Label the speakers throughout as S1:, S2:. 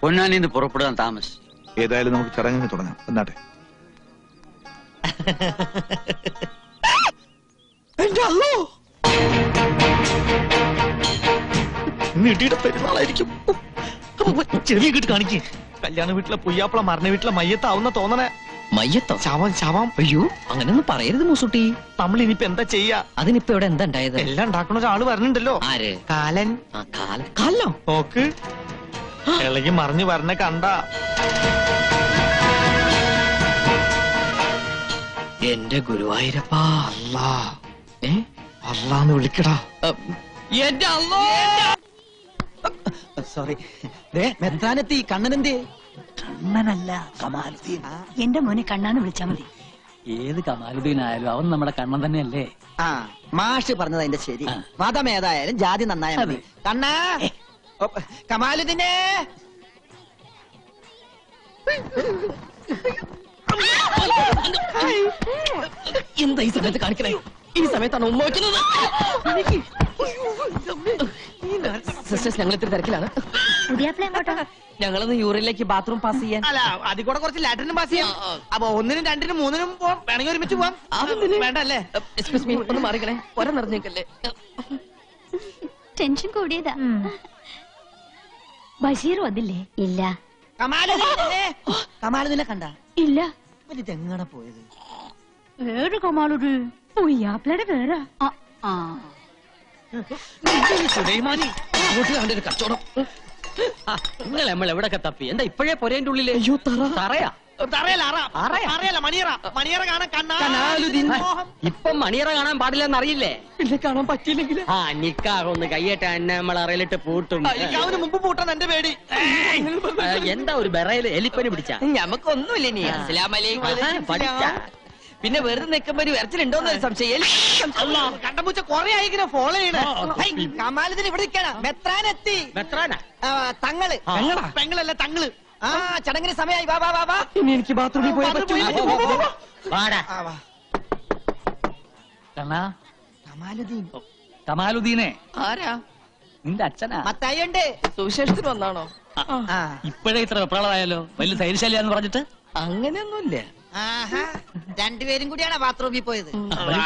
S1: പൊന്നാനിന്ന് പുറപ്പെടാൻ താമസിച്ചു.
S2: ഏതായാലും നമുക്ക് ചടങ്ങിന് തുടങ്ങാം. എന്നാട്ടെ.
S3: പെരുന്നാളായിരിക്കും. ചെറിയ കിട്ട് കാണിക്ക്. കല്യാണ വീട്ടിലെ പുയ്യാപ്പള മരണ വീട്ടിലെ മയ്യത്താവുന്ന തോന്നണേ.
S4: മയ്യത്തോ?
S3: ശവം ശവം.
S4: അയ്യോ, അങ്ങനെയൊന്നും പറയരുത് മൂസുട്ടി.
S3: നമ്മൾ ഇനിയിപ്പോ എന്താ ചെയ്യാ?
S4: അതിനിപ്പോ ഇവിടെ എന്താ ഉണ്ടായത്?
S3: എല്ലാം ഉണ്ടാക്കുന്ന ഒരാള് വരണുണ്ടല്ലോ.
S4: ആര്?
S3: കാലൻ.
S4: കാലോ?
S3: നോക്ക്, ഇളകി മറിഞ്ഞു വരണ കണ്ട.
S4: എന്റെ ഗുരുവായൂരപ്പാ.
S3: അല്ലാ, അല്ലാന്ന് വിളിക്കടാ.
S4: എന്റെ അല്ലോ.
S3: സോറി. മെത്രാനെത്തി. കണ്ണനെന്തേ?
S5: കണ്ണനല്ല, കമാലുദ്ദീൻ. എന്റെ മോനെ കണ്ണാന്ന് വിളിച്ചാ മതി.
S6: ഏത് കമാലുദ്ദീൻ ആയാലും അവൻ നമ്മുടെ കണ്ണൻ തന്നെയല്ലേ?
S7: ആ, മാഷ് പറഞ്ഞത് അതിന്റെ ശരി. മതം ഏതായാലും ജാതി നന്നായ മതി. കണ്ണാ, കമാലുദ്ദീനെ.
S4: എന്താ ഈ സമയത്ത് കാണിക്കണേ? ഈ സമയത്താണ് ഉമ്മ വയ്ക്കുന്നത്. സിസ്റ്റേഴ്സ്, ഞങ്ങൾ ഇത്തിരി തിരക്കിലാണ്. ഞങ്ങളൊന്ന് യൂറിനിലേക്ക് ബാത്റൂം പാസ് ചെയ്യാൻ.
S3: അല്ല, അതിൽ കൂടെ കുറച്ച് ലാറ്ററിനും പാസ് ചെയ്യാം. അപ്പൊ 1-നും 2-നും 3-നും പോവാം. വേണമെങ്കിൽ ഒരുമിച്ച് പോവാം. വേണ്ടല്ലേ?
S4: എക്സ്ക്യൂസ് മീ, ഒന്ന് മാറിക്കണേ. ഒര നിറഞ്ഞേക്കല്ലേ.
S8: ടെൻഷൻ കൂടിയതാ. ബഷീർ വന്നില്ലേ? ഇല്ല.
S7: കമാലുദ്ദീനെ കണ്ട?
S8: ഇല്ല.
S7: ഇതെങ്ങനെ പോയത്?
S8: വേറെ കമാലുദ്ദീൻ പുയ്യാപ്പിളയുടെ പേരാ.
S4: കച്ചവടം. നിങ്ങൾ നമ്മൾ എവിടെയൊക്കെ തപ്പി? എന്താ ഇപ്പോഴേ പൊരേന്റെ ഉള്ളിലെ? അയ്യോ, തറയാ. ഇപ്പം മണിയറ കാണാൻ പാടില്ലെന്ന് അറിയില്ലേ? കാണാൻ പറ്റിയില്ലെങ്കിൽ നിക്കാറൊന്ന് കയ്യേറ്റ എന്നെ നമ്മൾ അറയിലിട്ട് പൂട്ടും.
S3: മുമ്പ് പൂട്ടാൻ എന്റെ പേടി.
S4: എന്താ ഒരു ബെറയില് എലിപ്പനി പിടിച്ച?
S7: ഞമ്മക്കൊന്നുമില്ല. നീ
S4: പഠിച്ച
S7: പിന്നെ വെറുതെ നിൽക്കുമ്പോ ഒരു വരച്ചിലുണ്ടോന്ന് സംശയം.
S3: കണ്ടപൂച്ച കൊറേ ആയിങ്ങനെ ഫോളോ ചെയ്യണേ.
S7: കമാലുദ്ദീൻ ഇവിടെ നിൽക്കണം. മെത്രാനെത്തി.
S4: മെത്രാനാ?
S7: തങ്ങള്.
S3: പെങ്ങളല്ല, തങ്ങള്.
S7: ആ, ചടങ്ങിന് സമയമായി. വാ വാ വാ വാ.
S3: ഇനി എനിക്ക് ബാത്റൂമിൽ പോയി
S6: കണ്ണാ.
S7: കമാലുദ്ദീൻ.
S6: കമാലുദ്ദീനെ
S4: ആരാ?
S6: നിന്റെ അച്ഛനാ.
S7: മത്തായിണ്ട്.
S4: സുവിശേഷത്തിന് വന്നാണോ?
S6: ഇപ്പോഴേ ഇത്ര വെപ്രാളമായല്ലോ. വലിയ ധൈര്യശാലിയാന്ന് പറഞ്ഞിട്ട്.
S4: അങ്ങനെയൊന്നുമില്ല.
S7: രണ്ടുപേരും കൂടിയാണ് ബാത്റൂമിൽ പോയത്.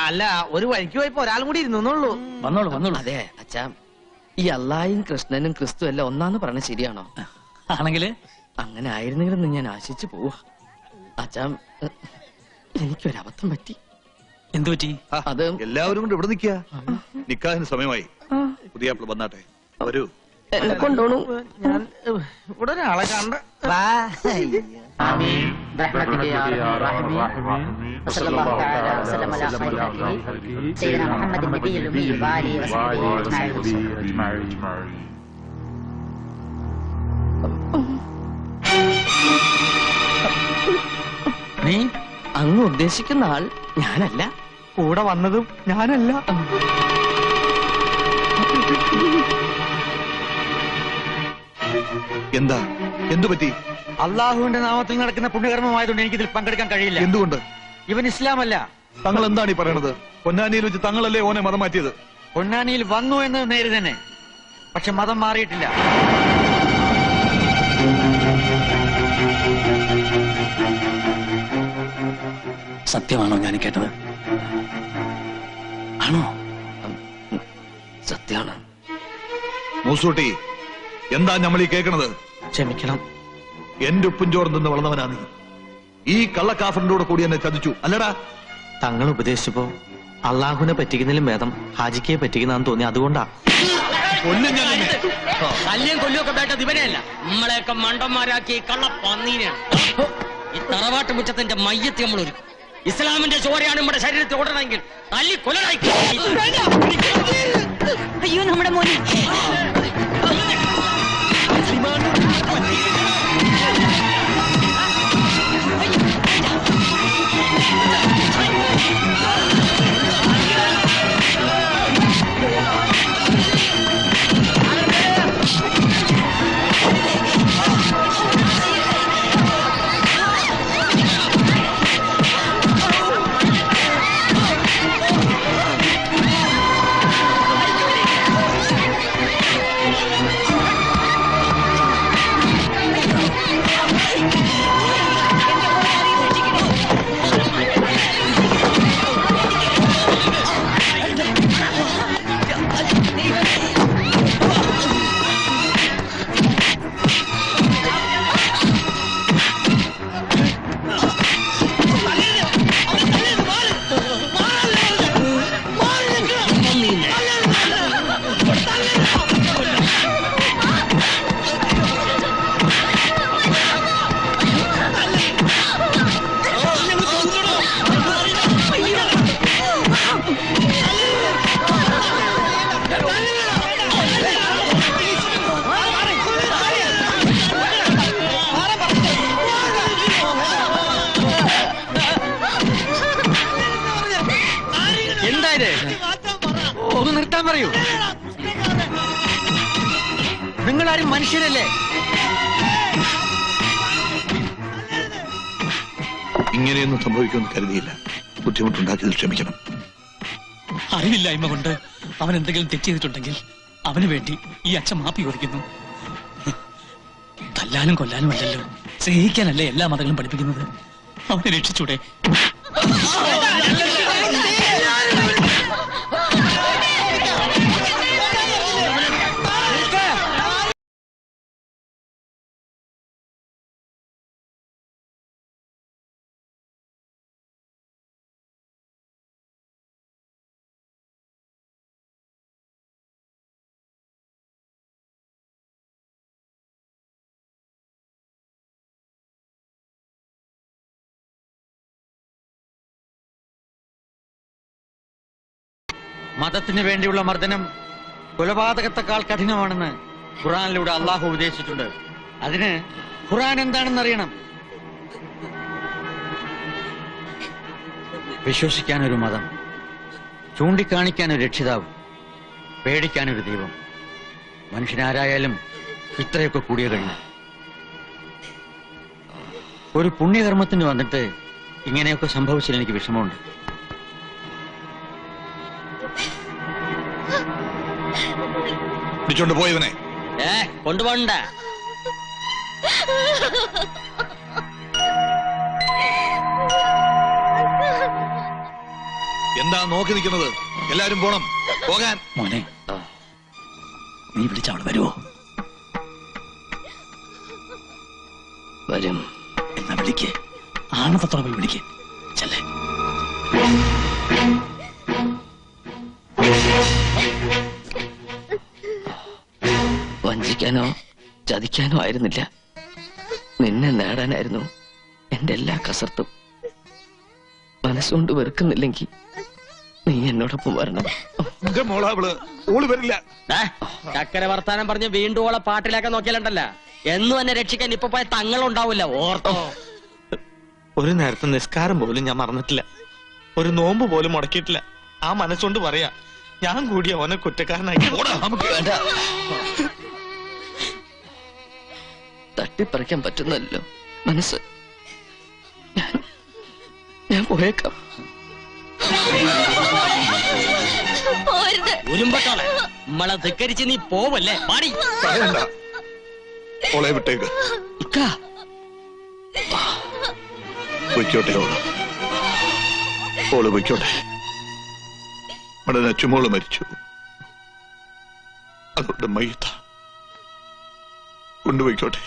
S3: അല്ല, ഒരു വഴിക്ക് പോയപ്പോ ഒരാളും കൂടി ഇരുന്നുള്ളൂ.
S6: വന്നോളൂ വന്നോളൂ.
S4: അതെ അച്ഛാ, ഈ അല്ലായും കൃഷ്ണനും ക്രിസ്തു എല്ലാം ഒന്നാന്ന് പറഞ്ഞ ശരിയാണോ?
S6: ആണെങ്കില്
S4: അങ്ങനെ ആയിരുന്നെങ്കിലെന്ന് ഞാൻ ആശിച്ചു പോവാ. അച്ഛാ, എനിക്കൊരബദ്ധം പറ്റി.
S6: എന്തു പറ്റി?
S4: അത്
S2: എല്ലാവരും കൊണ്ട് ഇവിടെ നിൽക്കുക. നിക്കാഹിന് സമയമായി. പുതിയ വന്നാട്ടെ. വരൂ.
S4: എന്നെ കൊണ്ടോണു.
S3: ഞാൻ ഇവിടെ ഒരാളെ കണ്ട.
S4: നീ അങ്ങ് ഉദ്ദേശിക്കുന്ന ആൾ ഞാനല്ല.
S3: കൂടെ വന്നതും ഞാനല്ല.
S2: എന്താ? എന്തു പറ്റി?
S3: അള്ളാഹുവിന്റെ നാമത്തിൽ നടക്കുന്ന പുണ്യകർമ്മമായതുകൊണ്ട് എനിക്കിതിൽ പങ്കെടുക്കാൻ കഴിയില്ല.
S2: എന്തുകൊണ്ട്?
S3: ഇവൻ ഇസ്ലാമല്ല.
S2: തങ്ങൾ എന്താണ് ഈ പറയണത്? പൊന്നാനിയിൽ വെച്ച് തങ്ങളല്ലേ ഓനെ മതം മാറ്റിയത്?
S3: പൊന്നാനിയിൽ വന്നു എന്ന് നേര് തന്നെ, പക്ഷെ മതം മാറിയിട്ടില്ല.
S6: സത്യമാണോ ഞാൻ കേട്ടത്? ആണോ?
S4: സത്യാണ്.
S2: മൂസൂട്ടി, എന്താ നമ്മൾ ഈ കേൾക്കണത്?
S3: ക്ഷമിക്കണം.
S2: എന്റെ ഉപ്പും ചോറും നിന്ന് വളർന്നവനാ നീ. ഈ കള്ളക്കാഫറിന്റെ കൂടെ കൂടി എന്നെ ചതിച്ചു അല്ലടാ?
S3: തങ്ങൾ ഉപദേശിച്ചപ്പോ അള്ളാഹുവിനെ പറ്റിക്കുന്നതിലും ഭേദം ഹാജിക്കയെ പറ്റിക്കുന്നതാന്ന് തോന്നി. അതുകൊണ്ടാ.
S4: കല്യം കൊല്ലൊക്കെ വേണ്ട ദിവനെയല്ല, നമ്മളെയൊക്കെ മണ്ടന്മാരാക്കി കള്ള പന്നീനാണ്. ഈ തറവാട്ട് മുറ്റത്തിന്റെ മയ്യത്ത് നമ്മൾ ഒരുക്കും. ഇസ്ലാമിന്റെ ചോരയാണ് നമ്മുടെ ശരീരത്തിൽ ഓടണമെങ്കിൽ തല്ലി കൊലനായി.
S5: അയ്യോ, നമ്മുടെ മോനെ.
S7: ഒന്ന് നിർത്താൻ പറയൂ. നിങ്ങളാരും മനുഷ്യരല്ലേ?
S2: ഇങ്ങനെയൊന്നും സംഭവിക്കുമെന്ന് കരുതിയില്ല. ബുദ്ധിമുട്ടുണ്ടാക്കിയതിൽ ക്ഷമിക്കണം.
S6: അറിവില്ലായ്മ കൊണ്ട് അവൻ എന്തെങ്കിലും തെറ്റ് ചെയ്തിട്ടുണ്ടെങ്കിൽ അവന് വേണ്ടി ഈ അച്ഛൻ മാപ്പി ചോദിക്കുന്നു. തല്ലാനും കൊല്ലാനും അല്ലല്ലോ, സ്നേഹിക്കാനല്ലേ എല്ലാ മതങ്ങളും പഠിപ്പിക്കുന്നത്. അവനെ രക്ഷിച്ചൂടെ?
S7: മതത്തിന് വേണ്ടിയുള്ള മർദ്ദനം കൊലപാതകത്തെക്കാൾ കഠിനമാണെന്ന് ഖുർആനിലൂടെ അള്ളാഹു ഉപദേശിച്ചിട്ടുണ്ട്. അതിന് ഖുർആൻ എന്താണെന്ന് അറിയണം. വിശ്വസിക്കാനൊരു മതം, ചൂണ്ടിക്കാണിക്കാനൊരു രക്ഷിതാവ്, പേടിക്കാനൊരു ദൈവം. മനുഷ്യനാരായാലും ഇത്രയൊക്കെ കൂടിയ കഴിഞ്ഞു. ഒരു പുണ്യകർമ്മത്തിന് വന്നിട്ട് ഇങ്ങനെയൊക്കെ സംഭവിച്ചതിൽ എനിക്ക് വിഷമമുണ്ട്.
S2: പിടിച്ചോണ്ട് പോയവനെ
S4: കൊണ്ടുപോണ്ട.
S2: എന്താ നോക്കി നിൽക്കുന്നത്? എല്ലാരും പോണം, പോകാൻ.
S6: മോനെ, നീ വിളിച്ചവൾ വരുവോ?
S3: വരും.
S6: എന്നാ വിളിക്ക്, ആണത്തോടെ പോയി വിളിക്ക്. ചെല്ലേ.
S3: വഞ്ചിക്കാനോ ചതിക്കാനോ ആയിരുന്നില്ല, നിന്നെ നേടാനായിരുന്നു എന്റെ എല്ലാ കസർത്തും. മനസ്സുകൊണ്ട് വെറുക്കുന്നില്ലെങ്കിൽ നീ എന്നോടൊപ്പം വരണം.
S2: എന്റെ മോളാവള് ഓള് വരില്ല.
S4: ചക്കര വർത്താനം പറഞ്ഞ് വീണ്ടും ഓളെ പാട്ടിലാക്കാൻ നോക്കിയാലുണ്ടല്ല, എന്നും എന്നെ രക്ഷിക്കാൻ ഇപ്പൊ പോയ തങ്ങളുണ്ടാവില്ല, ഓർത്തോ.
S3: ഒരു നേരത്തെ നിസ്കാരം പോലും ഞാൻ മറന്നിട്ടില്ല, ഒരു നോമ്പ് പോലും മുടക്കിയിട്ടില്ല. ആ മനസ്സുകൊണ്ട് പറയാ, ഞാൻ കൂടി അവനെ കുറ്റക്കാരനാക്കി.
S2: വേണ്ട.
S3: തട്ടിപ്പറിക്കാൻ പറ്റുന്നല്ലോ മനസ്സ്. ഞാൻ പോയേക്കാം.
S4: ഉരുമ്പട്ടോളെ, നമ്മളെ ധിക്കരിച്ച് നീ പോവല്ലേ? പാടി
S2: പറയണ്ട, ഓളെ വിട്ടേക്ക്. പൊയ്ക്കോട്ടെ ഓള്, ഓള് പൊയ്ക്കോട്ടെ. അവിടെ അച്ചുമോള് മരിച്ചു, അതുകൊണ്ട് മയ്യത്ത കൊണ്ടുപോയിക്കോട്ടെ.